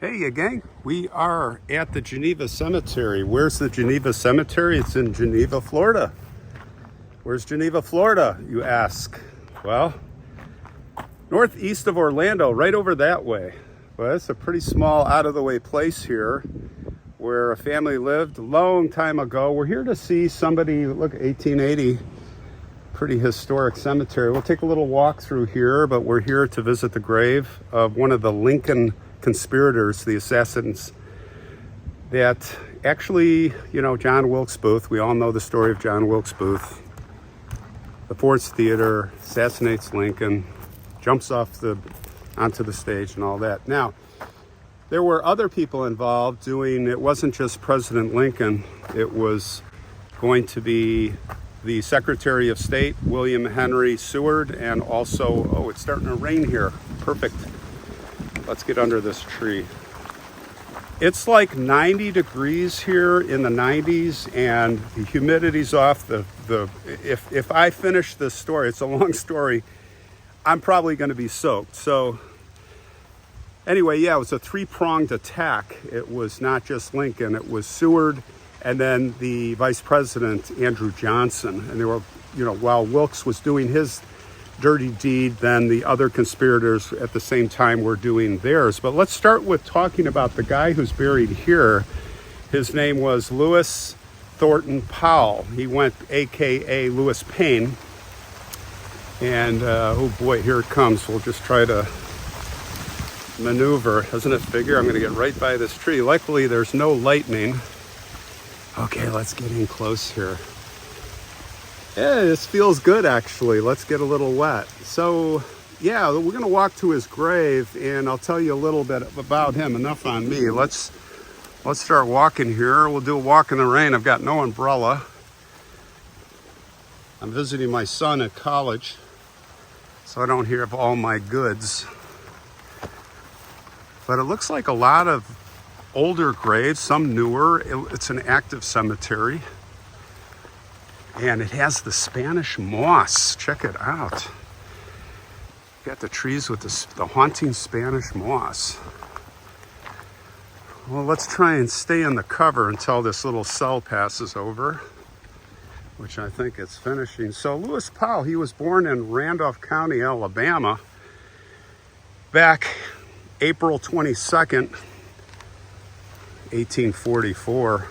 Hey, gang, we are at the Geneva Cemetery. Where's the Geneva Cemetery? It's in Geneva, Florida. Where's Geneva, Florida, you ask? Well, northeast of Orlando, right over that way. Well, it's a pretty small, out-of-the-way place here where a family lived a long time ago. We're here to see somebody, look, 1880, pretty historic cemetery. We'll take a little walk through here, but we're here to visit the grave of one of the Lincoln conspirators, the assassins that actually, John Wilkes Booth, we all know the story of John Wilkes Booth. The Ford's Theater, assassinates Lincoln, jumps onto the stage and all that. Now, there were other people involved it wasn't just President Lincoln, it was going to be the Secretary of State, William Henry Seward, and also, it's starting to rain here, perfect. Let's get under this tree. It's like 90 degrees here in the 90s, and the humidity's off. If I finish this story, it's a long story, I'm probably going to be soaked. So anyway, yeah, it was a three-pronged attack. It was not just Lincoln, it was Seward, and then the Vice President, Andrew Johnson. And they were, while Wilkes was doing his dirty deed, then the other conspirators at the same time were doing theirs. But let's start with talking about the guy who's buried here. His name was Lewis Thornton Powell. He went AKA Lewis Payne. And oh boy, here it comes. We'll just try to maneuver. Doesn't it figure I'm going to get right by this tree? Luckily, there's no lightning. Okay, let's get in close here. Yeah, this feels good, actually. Let's get a little wet. So, yeah, we're going to walk to his grave, and I'll tell you a little bit about him. Enough on me. Let's start walking here. We'll do a walk in the rain. I've got no umbrella. I'm visiting my son at college, so I don't have all my goods. But it looks like a lot of older graves, some newer. It's an active cemetery. And it has the Spanish moss. Check it out. Got the trees with the haunting Spanish moss. Well, let's try and stay in the cover until this little cell passes over, which I think it's finishing. So Lewis Powell, he was born in Randolph County, Alabama, back April 22nd, 1844.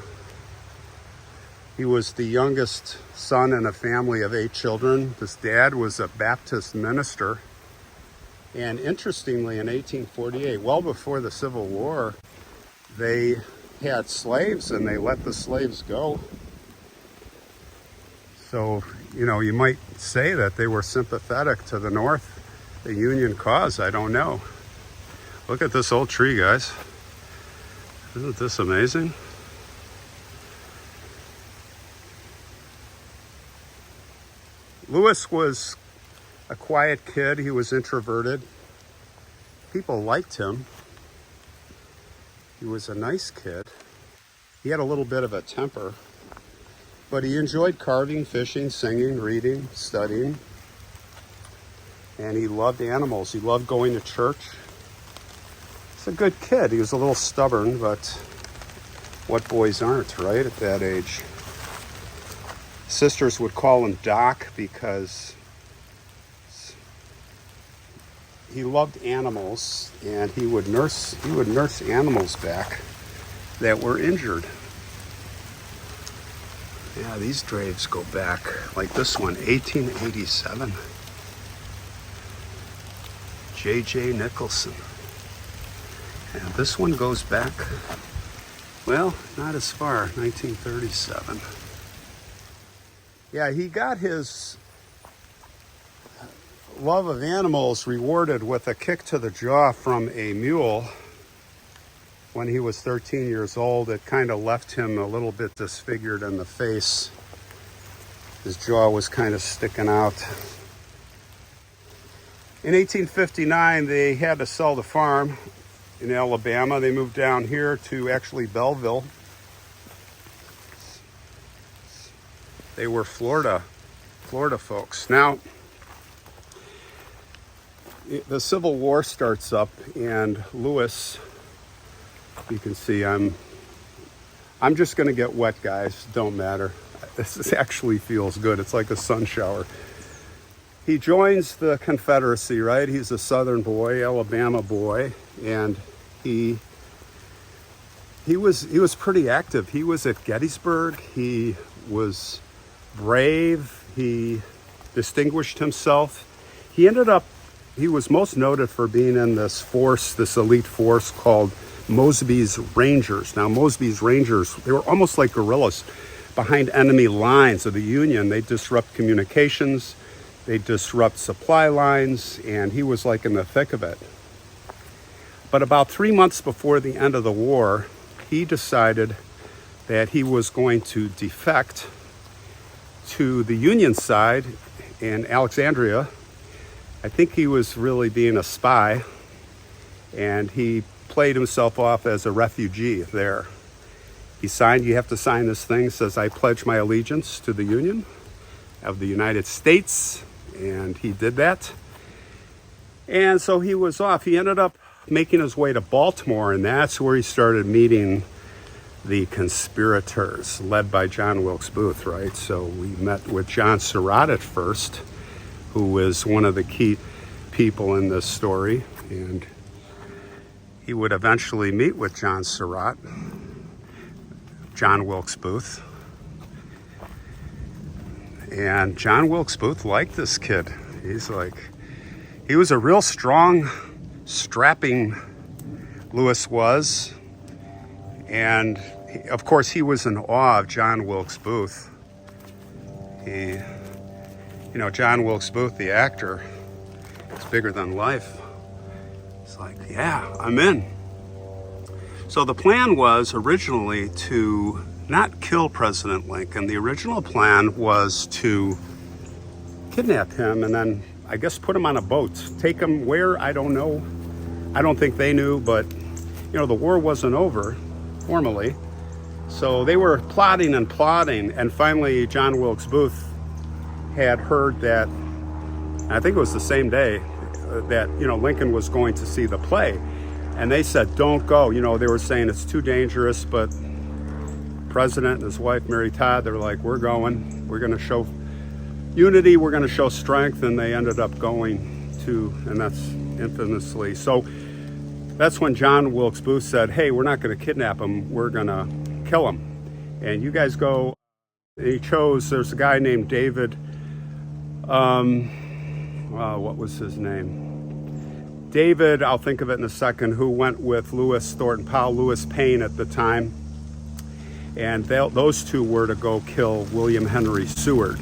He was the youngest son in a family of 8 children. His dad was a Baptist minister. And interestingly, in 1848, well before the Civil War, they had slaves and they let the slaves go. So, you might say that they were sympathetic to the North, the Union cause. I don't know. Look at this old tree, guys. Isn't this amazing? Lewis was a quiet kid. He was introverted. People liked him. He was a nice kid. He had a little bit of a temper, but he enjoyed carving, fishing, singing, reading, studying, and he loved animals. He loved going to church. He's a good kid. He was a little stubborn, but what boys aren't, right, at that age? Sisters would call him Doc because he loved animals, and he would nurse animals back that were injured. Yeah, these graves go back, like this one, 1887. J.J. Nicholson. And this one goes back, well, not as far, 1937. Yeah, he got his love of animals rewarded with a kick to the jaw from a mule when he was 13 years old. It kind of left him a little bit disfigured in the face. His jaw was kind of sticking out. In 1859, they had to sell the farm in Alabama. They moved down here to actually Belleville. They were Florida folks. Now, the Civil War starts up, and Lewis You can see I'm just gonna get wet, guys. Don't matter. This actually feels good. It's like a sun shower. He joins the Confederacy, right? He's a Southern boy, Alabama boy, and he was pretty active. He was at Gettysburg. He was brave. He distinguished himself. He was most noted for being in this force, this elite force called Mosby's Rangers. Now, Mosby's Rangers, they were almost like guerrillas behind enemy lines of the Union. They disrupt communications, they disrupt supply lines, and he was like in the thick of it. But about 3 months before the end of the war, he decided that he was going to defect to the Union side in Alexandria. I think he was really being a spy, and he played himself off as a refugee there. He signed, you have to sign this thing, says, I pledge my allegiance to the Union of the United States, and he did that. And so he was off. He ended up making his way to Baltimore, and that's where he started meeting the conspirators led by John Wilkes Booth, right? So we met with John Surratt at first, who was one of the key people in this story, and he would eventually meet with John Surratt, John Wilkes Booth. And John Wilkes Booth liked this kid. He was a real strong, strapping Lewis was. And of course, he was in awe of John Wilkes Booth. John Wilkes Booth, the actor, is bigger than life. It's like, yeah, I'm in. So the plan was originally to not kill President Lincoln. The original plan was to kidnap him and then, I guess, put him on a boat. Take him where, I don't know. I don't think they knew, but, the war wasn't over formally. So they were plotting, and finally John Wilkes Booth had heard that, I think it was the same day, that, Lincoln was going to see the play. And they said, don't go. They were saying it's too dangerous, but President and his wife, Mary Todd, they're like, we're going. We're going to show unity. We're going to show strength. And they ended up going to, and that's infamously. So that's when John Wilkes Booth said, hey, we're not going to kidnap him. We're going to kill him. And you guys go. He chose, there's a guy named David, what was his name? David, I'll think of it in a second, who went with Thornton Powell, Lewis Payne at the time. And those two were to go kill William Henry Seward.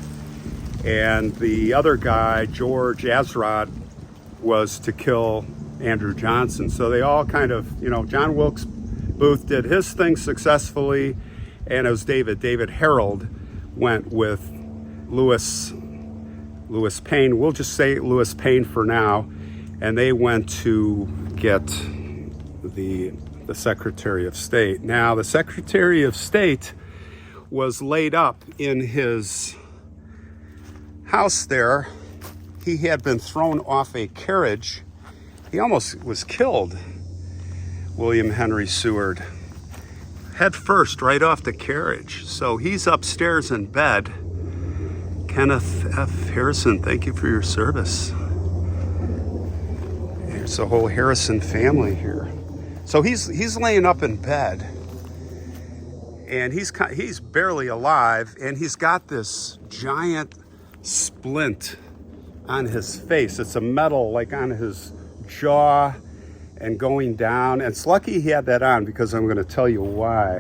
And the other guy, George Atzerodt, was to kill Andrew Johnson. So they all kind of, John Wilkes Booth did his thing successfully, and it was David Herold went with Lewis Payne. We'll just say Lewis Payne for now. And they went to get the Secretary of State. Now, the Secretary of State was laid up in his house there. He had been thrown off a carriage. He almost was killed, William Henry Seward, head first right off the carriage. So he's upstairs in bed. Kenneth F. Harrison, thank you for your service. There's a whole Harrison family here. So he's laying up in bed, and he's barely alive, and he's got this giant splint on his face. It's a metal, like on his jaw and going down. And it's lucky he had that on, because I'm going to tell you why.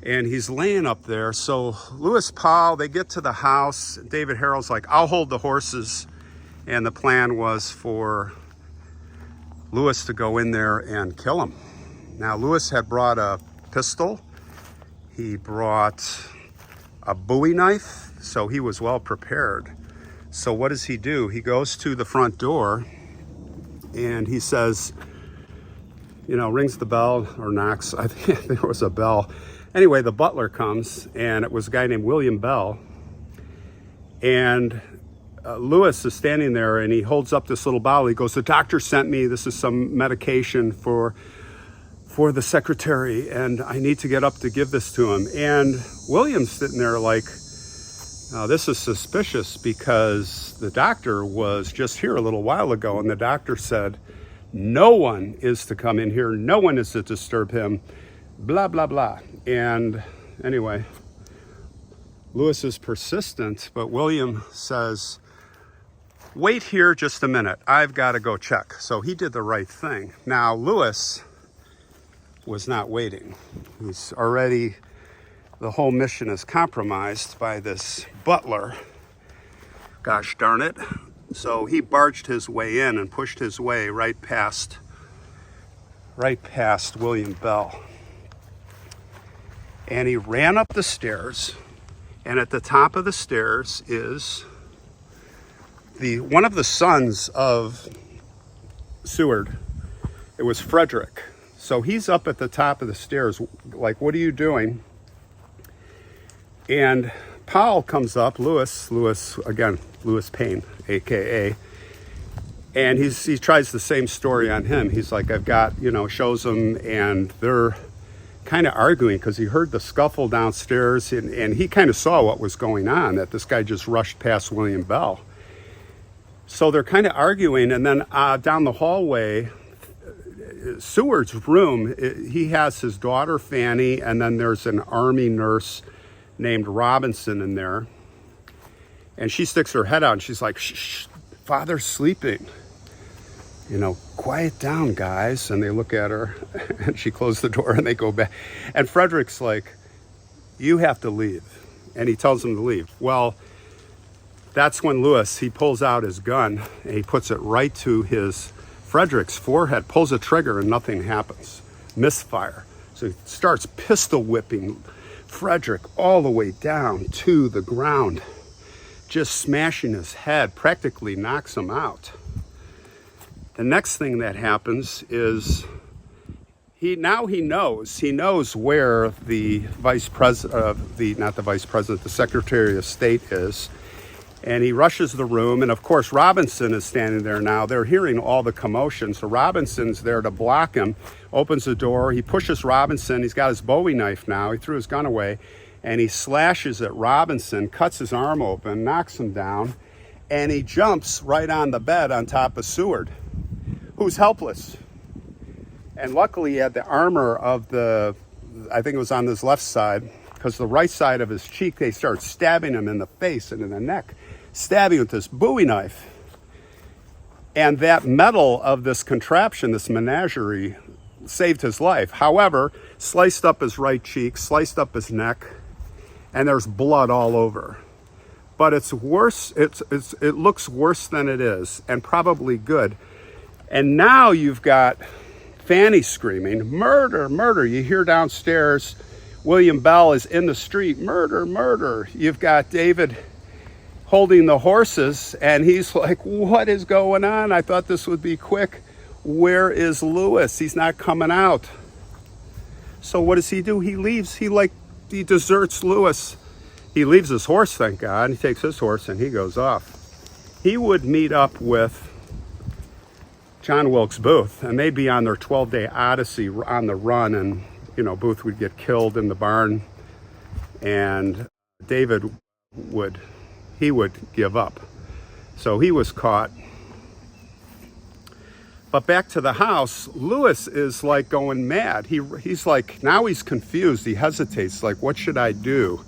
And he's laying up there. So Lewis Powell, they get to the house. David Herold's like, I'll hold the horses. And the plan was for Lewis to go in there and kill him. Now, Lewis had brought a pistol. He brought a Bowie knife, so he was well prepared. So what does he do? He goes to the front door and he says, rings the bell or knocks. I think there was a bell. Anyway, the butler comes, and it was a guy named William Bell. And Lewis is standing there, and he holds up this little bottle. He goes, the doctor sent me. This is some medication for for the secretary, and I need to get up to give this to him. And William's sitting there like, now this is suspicious because the doctor was just here a little while ago, and the doctor said, no one is to come in here, no one is to disturb him, blah, blah, blah. And anyway, Lewis is persistent, but William says, wait here just a minute, I've got to go check. So he did the right thing. Now, Lewis was not waiting. He's already, the whole mission is compromised by this butler. Gosh darn it. So he barged his way in and pushed his way right past William Bell. And he ran up the stairs, and at the top of the stairs is one of the sons of Seward. It was Frederick. So he's up at the top of the stairs, like, what are you doing? And Powell comes up, Lewis Payne, AKA, and he tries the same story on him. He's like, I've got, shows them, and they're kind of arguing because he heard the scuffle downstairs, and he kind of saw what was going on, that this guy just rushed past William Bell. So they're kind of arguing, and then down the hallway, Seward's room, he has his daughter Fanny, and then there's an army nurse named Robinson in there. And she sticks her head out and she's like, shh, Father's sleeping. Quiet down, guys. And they look at her and she closed the door and they go back. And Frederick's like, you have to leave. And he tells them to leave. Well, that's when Lewis, he pulls out his gun and he puts it right to Frederick's forehead, pulls the trigger, and nothing happens. Misfire. So he starts pistol whipping Frederick all the way down to the ground, just smashing his head, practically knocks him out. The next thing that happens is he knows where the the Secretary of State is. And he rushes the room, and of course Robinson is standing there now. They're hearing all the commotion, so Robinson's there to block him, opens the door, he pushes Robinson, he's got his Bowie knife now, he threw his gun away, and he slashes at Robinson, cuts his arm open, knocks him down, and he jumps right on the bed on top of Seward, who's helpless. And luckily he had the armor of I think it was on his left side, because the right side of his cheek, they start stabbing him in the face and in the neck, stabbing with this Bowie knife. And that metal of this contraption, this menagerie, saved his life. However, sliced up his right cheek, sliced up his neck, and there's blood all over. But it's worse, it looks worse than it is, and probably good. And now you've got Fanny screaming, murder, murder. You hear downstairs, William Bell is in the street, murder, murder. You've got David holding the horses, and he's like, what is going on? I thought this would be quick. Where is Lewis? He's not coming out. So what does he do? He leaves. He deserts Lewis. He leaves his horse, thank God. He takes his horse and he goes off. He would meet up with John Wilkes Booth, and they'd be on their 12-day odyssey on the run, and Booth would get killed in the barn, and David would give up. So he was caught. But back to the house, Lewis is like going mad. He's like, now he's confused. He hesitates, like, what should I do?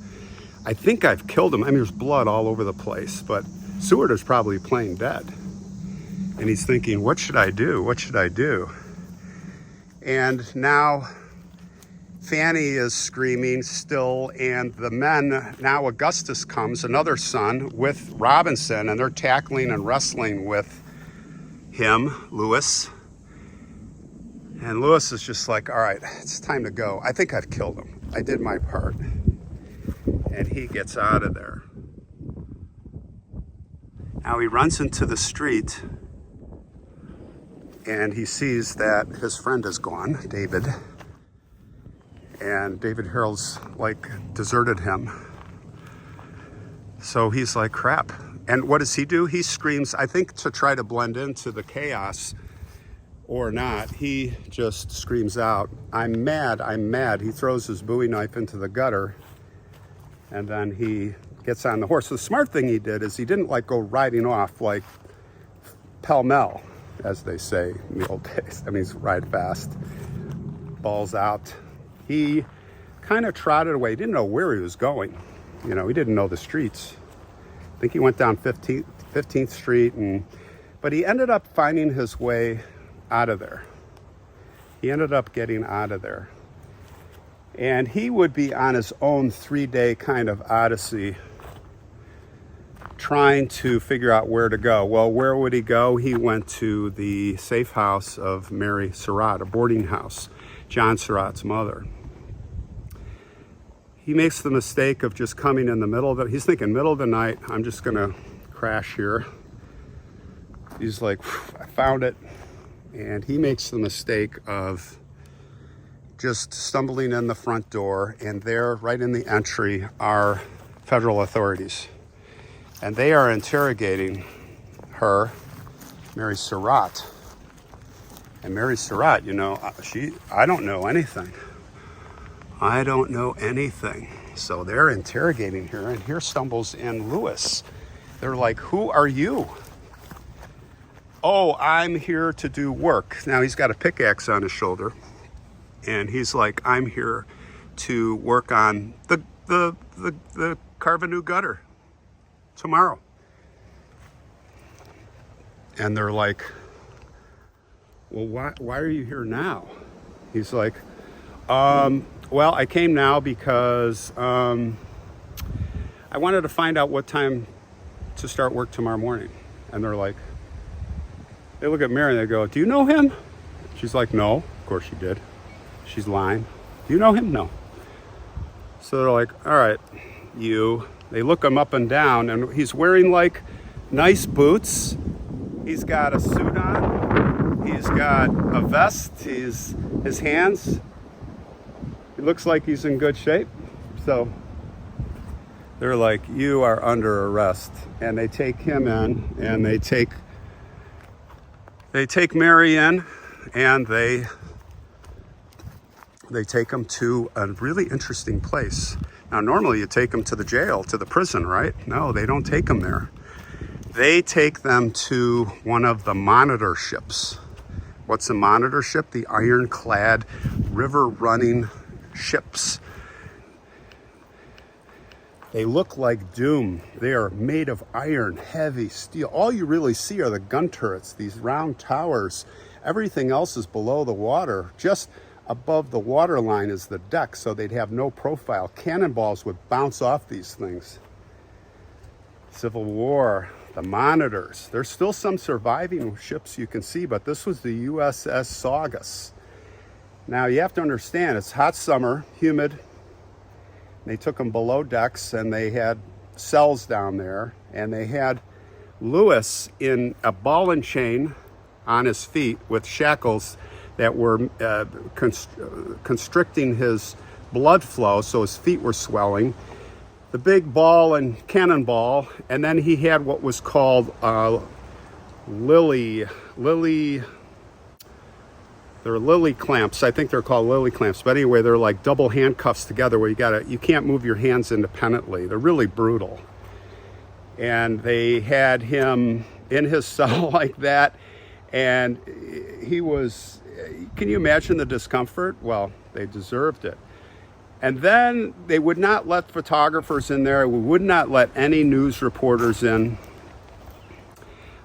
I think I've killed him. I mean, there's blood all over the place, but Seward is probably playing dead. And he's thinking, what should I do? What should I do? And now Fanny is screaming still, and the men, now Augustus comes, another son, with Robinson, and they're tackling and wrestling with him, Lewis. And Lewis is just like, all right, it's time to go. I think I've killed him. I did my part. And he gets out of there. Now he runs into the street, and he sees that his friend is gone, David. And David Herold's deserted him. So he's like, crap. And what does he do? He screams, I think to try to blend into the chaos, or not, he just screams out, "I'm mad, I'm mad." He throws his Bowie knife into the gutter, and then he gets on the horse. The smart thing he did is he didn't like go riding off like pell-mell, as they say in the old days. I mean, he's ride fast, balls out. He kind of trotted away. He didn't know where he was going. You know, he didn't know the streets. I think he went down 15th Street, but he ended up finding his way out of there. He ended up getting out of there. And he would be on his own 3-day kind of odyssey trying to figure out where to go. Well, where would he go? He went to the safe house of Mary Surratt, a boarding house, John Surratt's mother. He makes the mistake of just coming in the middle of it. He's thinking, middle of the night, I'm just going to crash here. He's like, I found it. And he makes the mistake of just stumbling in the front door, and there, right in the entry, are federal authorities. And they are interrogating her, Mary Haserot. And Mary Haserot, you know, I don't know anything. I don't know anything. So they're interrogating her, and here stumbles in Lewis. They're like, who are you? Oh, I'm here to do work. Now he's got a pickaxe on his shoulder, and he's like, I'm here to work on the carve a new gutter tomorrow. And they're like, well, why are you here now? He's like, well, I came now because I wanted to find out what time to start work tomorrow morning. And they're like, they look at Mary and they go, do you know him? She's like, no. Of course she did. She's lying. Do you know him? No. So they're like, all right, you. They look him up and down, and he's wearing like nice boots. He's got a suit on. He's got a vest. His hands, he looks like he's in good shape. So they're like, you are under arrest. And they take him in, and they take Mary in, and they take him to a really interesting place. Now, normally you take them to the jail, to the prison, right? No, they don't take them there. They take them to one of the monitor ships. What's a monitor ship? The ironclad, river-running ships. They look like doom. They are made of iron, heavy steel. All you really see are the gun turrets, these round towers. Everything else is below the water. Just above the water line is the deck, so they'd have no profile. Cannonballs would bounce off these things. Civil War, the monitors. There's still some surviving ships you can see, but this was the USS Saugus. Now, you have to understand, it's hot summer, humid. They took them below decks, and they had cells down there, and they had Lewis in a ball and chain on his feet with shackles that were constricting his blood flow, so his feet were swelling. The big ball and cannonball, and then he had what was called lily clamps. I think they're called lily clamps, but anyway, they're like double handcuffs together where you can't move your hands independently. They're really brutal. And they had him in his cell like that, and he was, can you imagine the discomfort? Well, they deserved it. And then they would not let photographers in there. We would not let any news reporters in.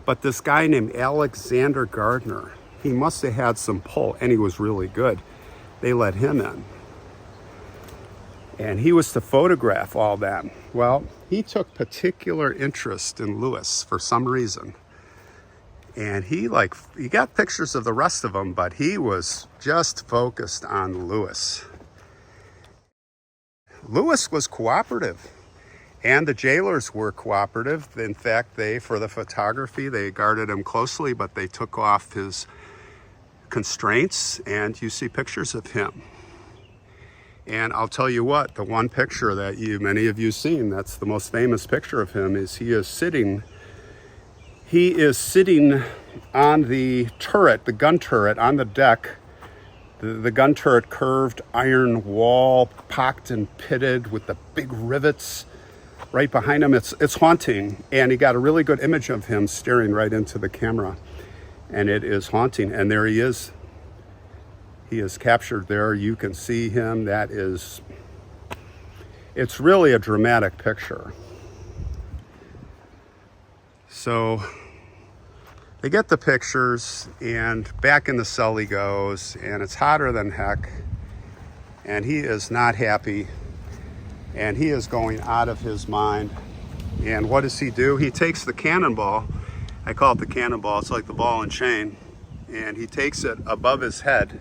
But this guy named Alexander Gardner, he must have had some pull, and he was really good. They let him in. And he was to photograph all that. Well, he took particular interest in Lewis for some reason. And he got pictures of the rest of them, but he was just focused on Lewis. Lewis was cooperative, and the jailers were cooperative. In fact, for the photography, they guarded him closely, but they took off his constraints, and you see pictures of him. And I'll tell you what, the one picture that many of you seen, that's the most famous picture of him, is he is sitting on the turret, the gun turret on the deck, the gun turret curved iron wall, pocked and pitted with the big rivets right behind him. It's haunting, and he got a really good image of him staring right into the camera, and it is haunting. And there he is. He is captured there. You can see him. It's really a dramatic picture. So they get the pictures, and back in the cell he goes, and it's hotter than heck, and he is not happy, and he is going out of his mind. And what does he do? He takes the cannonball. I call it the cannonball. It's like the ball and chain. And he takes it above his head,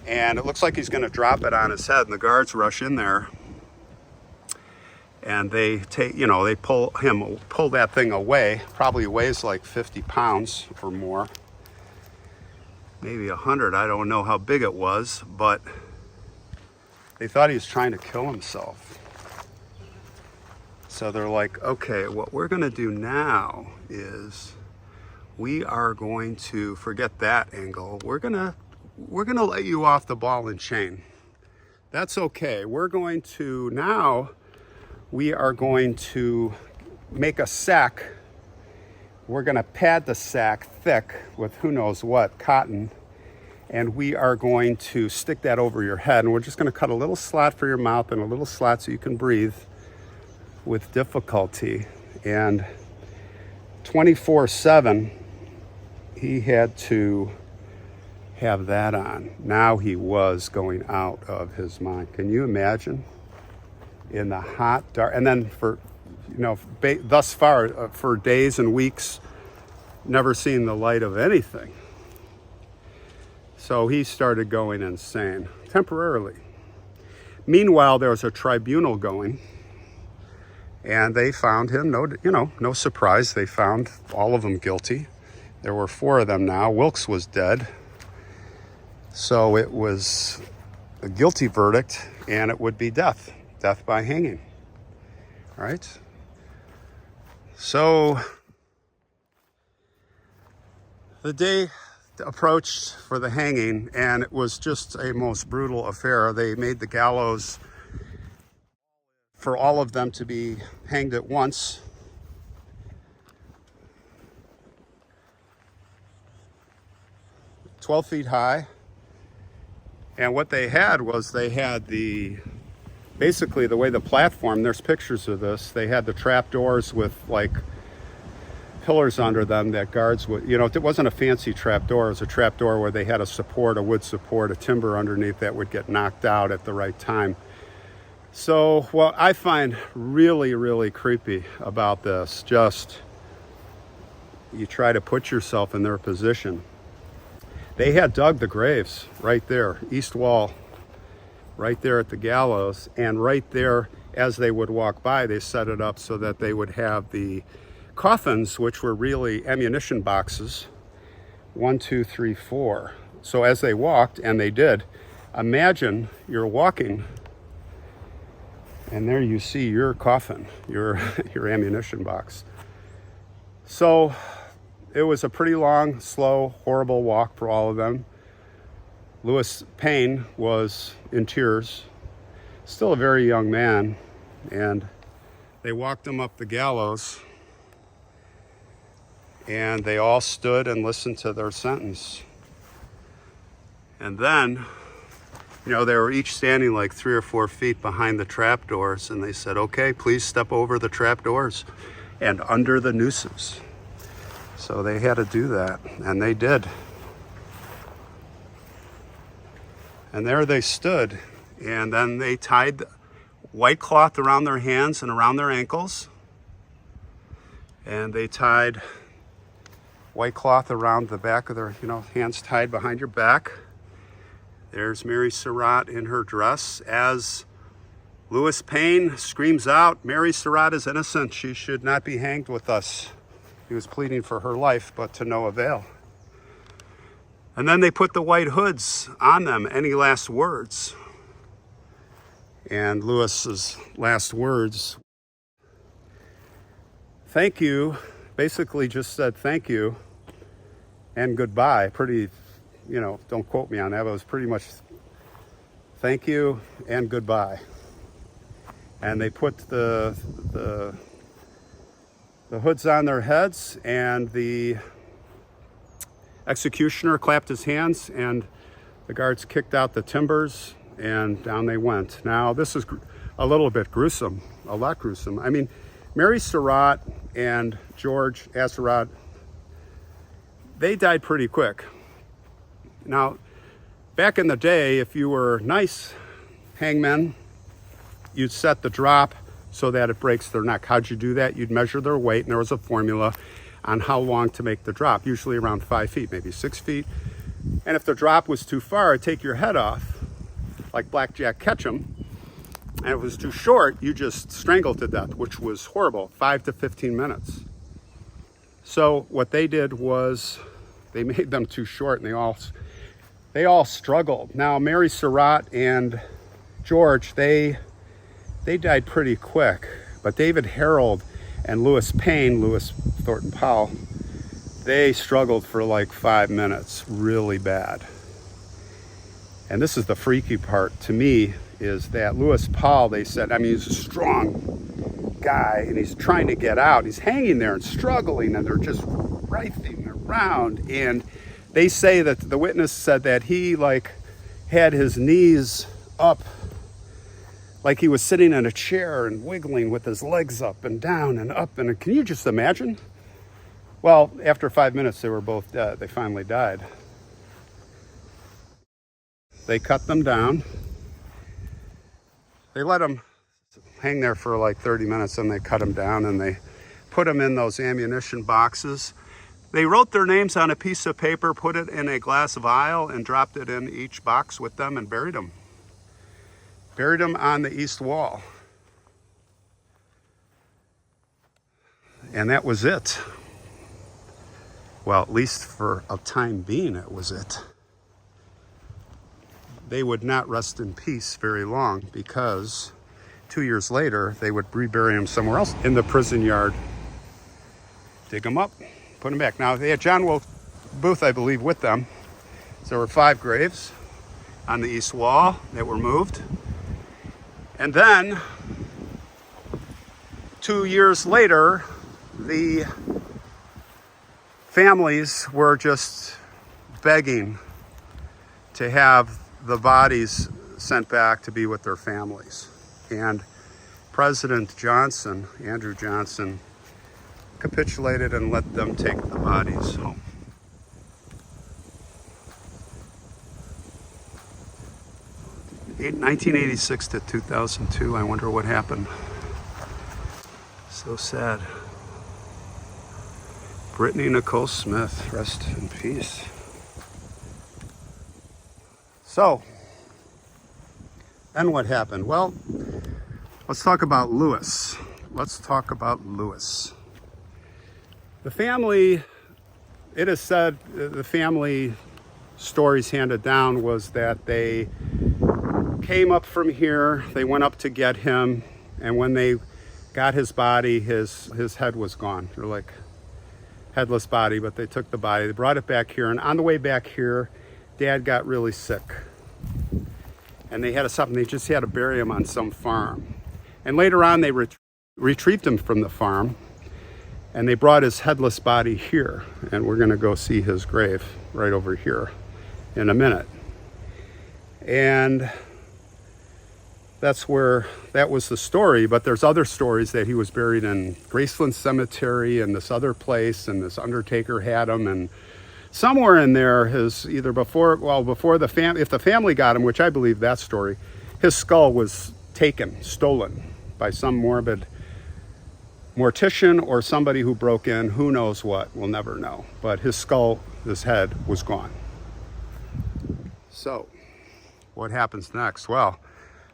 and it looks like he's going to drop it on his head, and the guards rush in there, and they pull that thing away. Probably weighs like 50 pounds or more, maybe 100. I don't know how big it was, but they thought he was trying to kill himself. So they're like, okay, what we're going to do now is we are going to forget that angle. We're gonna let you off the ball and chain. That's okay. We are going to make a sack. We're going to pad the sack thick with who knows what, cotton, and we are going to stick that over your head, and we're just going to cut a little slot for your mouth and a little slot so you can breathe with difficulty. And 24/7 he had to have that on. Now he was going out of his mind. Can you imagine? In the hot, dark, and then thus far, for days and weeks, never seen the light of anything. So he started going insane, temporarily. Meanwhile, there was a tribunal going, and they found him, no surprise, they found all of them guilty. There were 4 of them now. Wilkes was dead. So it was a guilty verdict, and it would be death by hanging. All right? So the day approached for the hanging, and it was just a most brutal affair. They made the gallows for all of them to be hanged at once. "12 feet high." And what they had was basically the way the platform, there's pictures of this, they had the trap doors with like pillars under them that guards would, it wasn't a fancy trap door, it was a trap door where they had a wood support, a timber underneath that would get knocked out at the right time. So what I find really, really creepy about this, just you try to put yourself in their position. They had dug the graves right there, east wall, right there at the gallows, and right there as they would walk by, they set it up so that they would have the coffins, which were really ammunition boxes, 1, 2, 3, 4. So as they walked, and they did, imagine you're walking, and there you see your coffin, your ammunition box. So it was a pretty long, slow, horrible walk for all of them. Lewis Payne was in tears, still a very young man, and they walked him up the gallows, and they all stood and listened to their sentence. And then, they were each standing like 3 or 4 feet behind the trap doors, and they said, okay, please step over the trap doors and under the nooses. So they had to do that, and they did. And there they stood, and then they tied white cloth around their hands and around their ankles, and they tied white cloth around the back of their, hands tied behind your back. There's Mary Surratt in her dress as Lewis Payne screams out, "Mary Surratt is innocent. She should not be hanged with us." He was pleading for her life, but to no avail. And then they put the white hoods on them. Any last words? And Lewis's last words, "Thank you basically just said thank you and goodbye. Pretty, don't quote me on that, but it was pretty much thank you and goodbye. And they put the hoods on their heads, and the executioner clapped his hands, and the guards kicked out the timbers, and down they went. Now, this is a little bit gruesome, a lot gruesome. I mean, Mary Surratt and George Atzerodt, they died pretty quick. Now, back in the day, if you were nice hangmen, you'd set the drop so that it breaks their neck. How'd you do that? You'd measure their weight, and there was a formula on how long to make the drop, usually around 5 feet, maybe 6 feet. And if the drop was too far, it'd take your head off, like Blackjack Ketchum. And if it was too short, you just strangled to death, which was horrible, 5 to 15 minutes. So what they did was they made them too short, and they all struggled. Now, Mary Surratt and George, they died pretty quick, but David Herold and Lewis Thornton Powell, they struggled for like 5 minutes, really bad. And this is the freaky part to me, is that Lewis Powell, they said, I mean, he's a strong guy, and he's trying to get out. He's hanging there and struggling, and they're just writhing around. And they say that the witness said that he had his knees up, like he was sitting in a chair and wiggling with his legs up and down and up. And can you just imagine? Well, after 5 minutes, they were both dead. They finally died. They cut them down. They let them hang there for like 30 minutes, and they cut them down, and they put them in those ammunition boxes. They wrote their names on a piece of paper, put it in a glass vial, and dropped it in each box with them and buried them. Buried them on the east wall. And that was it. Well, at least for a time being, it was it. They would not rest in peace very long, because 2 years later, they would rebury them somewhere else in the prison yard. Dig them up, put them back. Now, they had John Wilkes Booth, I believe, with them. So there were 5 graves on the east wall that were moved. And then, 2 years later, the families were just begging to have the bodies sent back to be with their families. And President Johnson, Andrew Johnson, capitulated and let them take the bodies home. In 1986 to 2002, I wonder what happened. So sad. Brittany Nicole Smith, rest in peace. So, then what happened? Well, let's talk about Lewis. The family, it is said, the family stories handed down was that they came up from here, they went up to get him, and when they got his body, his head was gone. They're like, headless body, but they took the body, they brought it back here, and on the way back here, Dad got really sick. And they had they just had to bury him on some farm. And later on, they retrieved him from the farm, and they brought his headless body here. And we're gonna go see his grave right over here in a minute. And that was the story, but there's other stories that he was buried in Graceland Cemetery and this other place, and this undertaker had him, and somewhere in there, if the family got him, which I believe that story, his skull was stolen by some morbid mortician or somebody who broke in, who knows what, we'll never know. But his skull, his head was gone. So, what happens next? Well,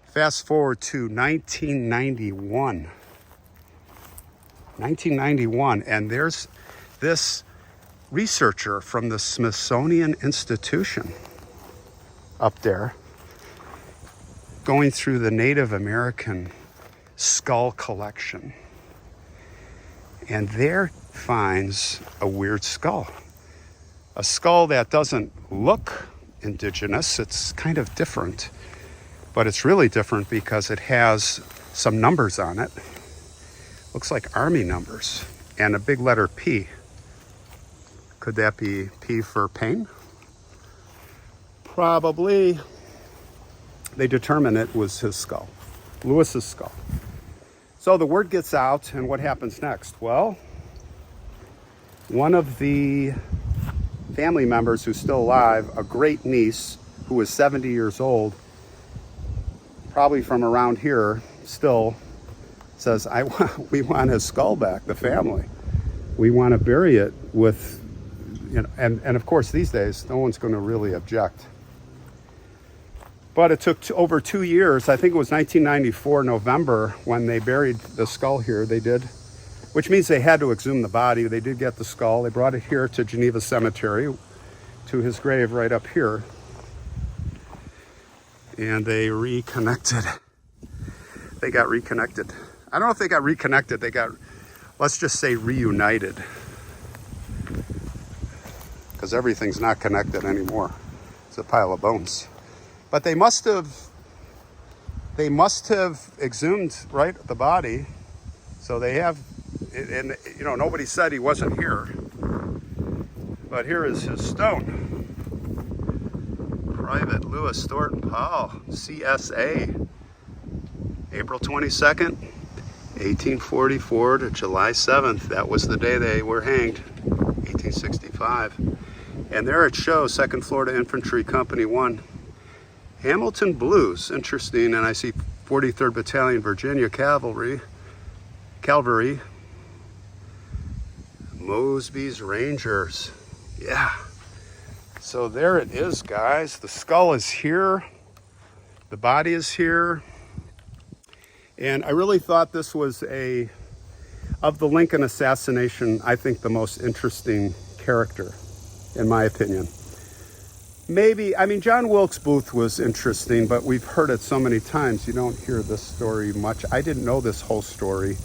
fast forward to 1991. And there's this researcher from the Smithsonian Institution up there going through the Native American skull collection. And there finds a weird skull. A skull that doesn't look indigenous. It's kind of different, but it's really different because it has some numbers on it. Looks like army numbers and a big letter P. Could that be P for pain? Probably. They determined it was his skull, Lewis's skull. So the word gets out, and what happens next? Well, one of the family members who's still alive, a great niece who was 70 years old, probably from around here, still says, we want his skull back, the family. We want to bury it with, and of course these days, no one's going to really object. But it took over 2 years. I think it was 1994, November, when they buried the skull here. They did, which means they had to exhume the body. They did get the skull. They brought it here to Geneva Cemetery, to his grave right up here. And they reconnected. They got reconnected. I don't know if they got reconnected. They got, let's just say, reunited. Because everything's not connected anymore. It's a pile of bones. But they must have exhumed, right, the body. So they have, and nobody said he wasn't here. But here is his stone. Private Lewis Thornton Powell, CSA, April 22nd, 1844 to July 7th. That was the day they were hanged, 1865. And there it shows, 2nd Florida Infantry Company 1. Hamilton Blues, interesting, and I see 43rd Battalion, Virginia Cavalry, Mosby's Rangers, yeah. So there it is, guys. The skull is here, the body is here, and I really thought this was of the Lincoln assassination, I think the most interesting character, in my opinion. Maybe, John Wilkes Booth was interesting, but we've heard it so many times, you don't hear this story much. I didn't know this whole story,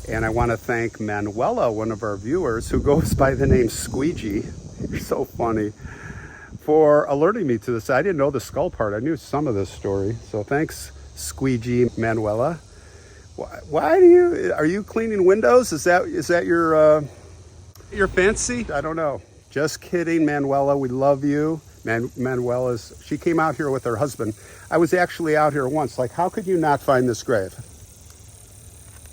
and I want to thank Manuela, one of our viewers, who goes by the name Squeegee, you're so funny, for alerting me to this. I didn't know the skull part. I knew some of this story, so thanks, Squeegee Manuela. Are you cleaning windows? Is that your fancy? I don't know. Just kidding, Manuela, we love you. Manuela's, she came out here with her husband. I was actually out here once, like, how could you not find this grave?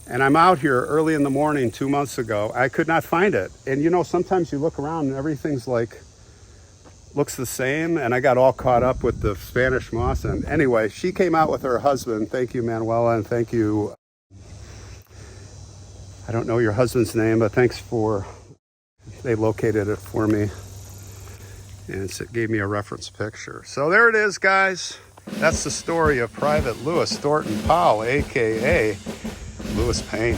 And I'm out here early in the morning 2 months ago. I could not find it. And sometimes you look around and everything's looks the same. And I got all caught up with the Spanish moss. And anyway, she came out with her husband. Thank you, Manuela, and thank you. I don't know your husband's name, but thanks they located it for me. And it gave me a reference picture. So there it is, guys. That's the story of Private Lewis Thornton Powell, a.k.a. Lewis Payne.